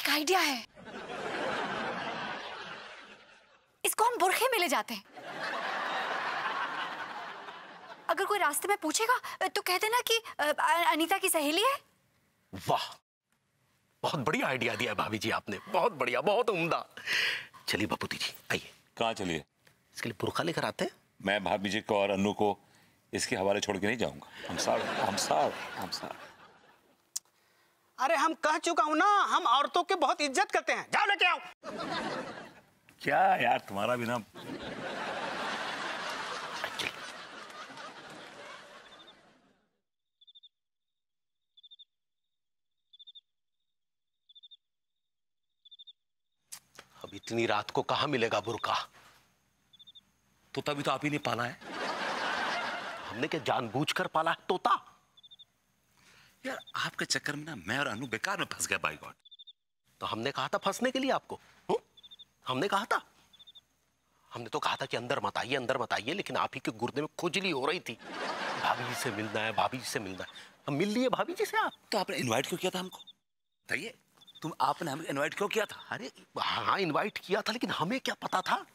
एक आइडिया है, इसको हम बुरखे में ले जाते हैं। अगर कोई रास्ते में पूछेगा तो कह देना कि अनीता की सहेली है। वाह, बहुत बढ़िया आइडिया दिया भाभी जी आपने, बहुत बढ़िया, बहुत उम्दा। चलिए बापूजी जी आइए। कहाँ चलिए? इसके लिए बुरखा लेकर आते हैं। मैं भाभी जी को और अन्नू को इसके हवाले छोड़ के नहीं जाऊंगा। हम साहब। अरे हम कह चुका हूं ना, हम औरतों की बहुत इज्जत करते हैं। जाओ लेके आओ। क्या यार तुम्हारा भी ना। अब इतनी रात को कहां मिलेगा बुरका? तो तभी तो आप ही ने पाला है। हमने क्या जानबूझकर पाला है तोता? यार आपके चक्कर में ना मैं और अनु बेकार में फंस गया। By God. तो हमने कहा था फंसने के लिए आपको? हमने कहा था? हमने तो कहा था कि अंदर मत आइए, अंदर मत आइए, लेकिन आप ही के गुर्दे में खुजली हो रही थी। भाभी जी से मिलना है, भाभी जी से मिलना है। हम मिल लिए भाभी जी से। आप तो आपने इनवाइट क्यों किया था हमको? बताइए, आपने हमें इनवाइट क्यों किया था? अरे हाँ इनवाइट किया था, लेकिन हमें क्या पता था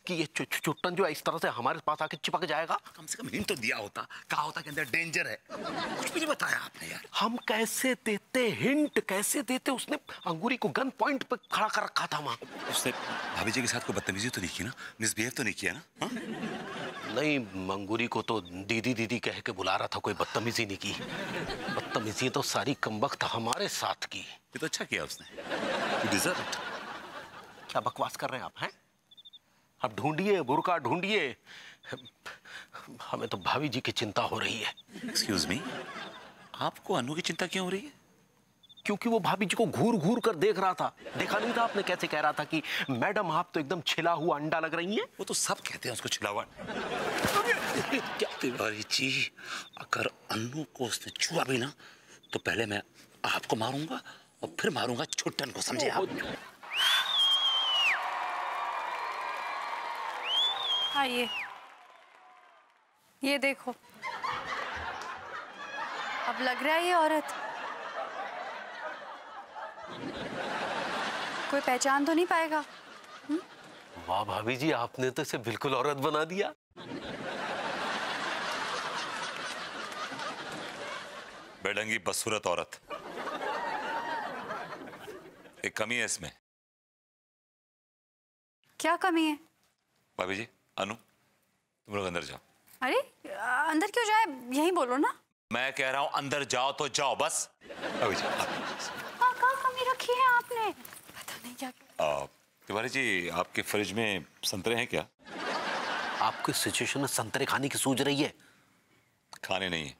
कि ये चुट्टन जो है इस तरह से हमारे पास आके चिपक जाएगा। कम से कम हिंट तो दिया होता, कहा होता कि अंदर डेंजर है। कुछ भी नहीं बताया आपने यार। हम कैसे देते हिंट, कैसे देते? उसने अंगूरी को गन पॉइंट पे खड़ा कर रखा था वहां। उसने भाभी जी के साथ कोई बदतमीजी तो नहीं की ना? मिसबिहेव तो नहीं किया ना? हा? नहीं, अंगूरी को तो दीदी दीदी कह के बुला रहा था, कोई बदतमीजी नहीं की। बदतमीजी तो सारी कमबख्त हमारे साथ की। ये तो अच्छा किया उसने। You deserve it। क्या बकवास कर रहे हैं आप? हैं आप ढूंढिए बुरका, ढूंढिए। हमें तो भाभी जी की चिंता हो रही है। एक्सक्यूज मी, आपको अनु की चिंता क्यों हो रही है? क्योंकि वो भाभी जी को घूर घूर कर देख रहा था। देखा नहीं था आपने कैसे कह रहा था कि मैडम आप तो एकदम छिला हुआ अंडा लग रही हैं? वो तो सब कहते हैं उसको छिला हुआ। क्या तिवारी जी, अगर अनु को उसने छुआ भी ना तो पहले मैं आपको मारूंगा और फिर मारूंगा छुट्टन को, समझे आप? आइए, ये देखो, अब लग रहा है ये औरत। कोई पहचान तो नहीं पाएगा? वाह भाभी जी, आपने तो इसे बिल्कुल औरत बना दिया। बेढंगी बदसूरत औरत। एक कमी है इसमें। क्या कमी है? भाभी जी, अनु तुम लोग अंदर जाओ। अरे अंदर क्यों जाए, यहीं बोलो ना। मैं कह रहा हूं अंदर जाओ तो जाओ बस। भाभी जी क्या कमी रखी है आपने? पता नहीं क्या। तिवारी जी, आपके फ्रिज में संतरे हैं क्या? आपकी सिचुएशन में संतरे खाने की सूझ रही है? खाने नहीं है।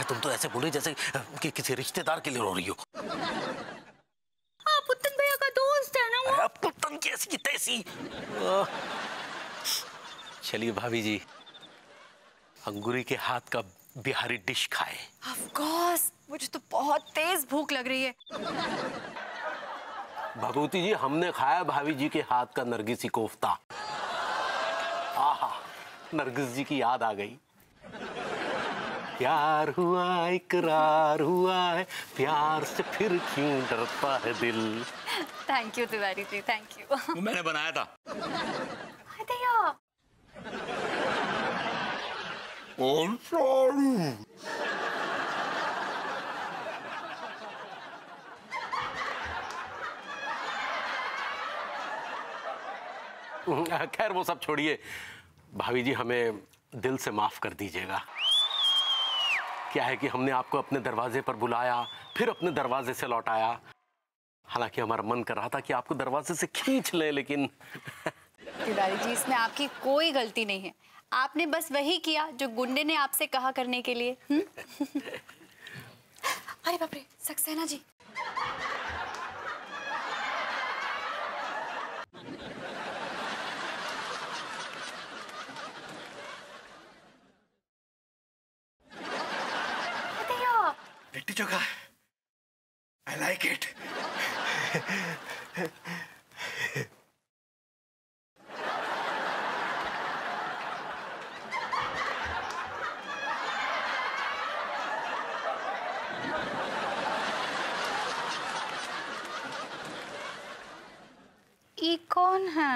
तुम तो ऐसे बोले जैसे कि किसी रिश्तेदार के लिए रो रही हो। पुत्तन भैया का दोस्त है ना वो। अरे पुत्तन कैसी की तैसी। चलिए भाभी जी, अंगूरी के हाथ का बिहारी डिश खाए। ऑफ कोर्स, मुझे तो बहुत तेज भूख लग रही है। भगवती जी, हमने खाया भाभी जी के हाथ का नरगिसी कोफ्ता। आहा, नरगिस जी की याद आ गई। प्यार हुआ इकरार हुआ है, प्यार से फिर क्यों डरता है दिल। Thank you Tiwari ji, thank you. वो मैंने बनाया था। खैर वो सब छोड़िए, भाभी जी हमें दिल से माफ कर दीजिएगा। क्या है कि हमने आपको अपने दरवाजे पर बुलाया, फिर अपने दरवाजे से लौटाया। हालांकि हमारा मन कर रहा था कि आपको दरवाजे से खींच लें, लेकिन तिवारी जी, इसमें आपकी कोई गलती नहीं है। आपने बस वही किया जो गुंडे ने आपसे कहा करने के लिए। अरे बाप रे, Saxena ji. Litti chokha, I like it. ये कौन है?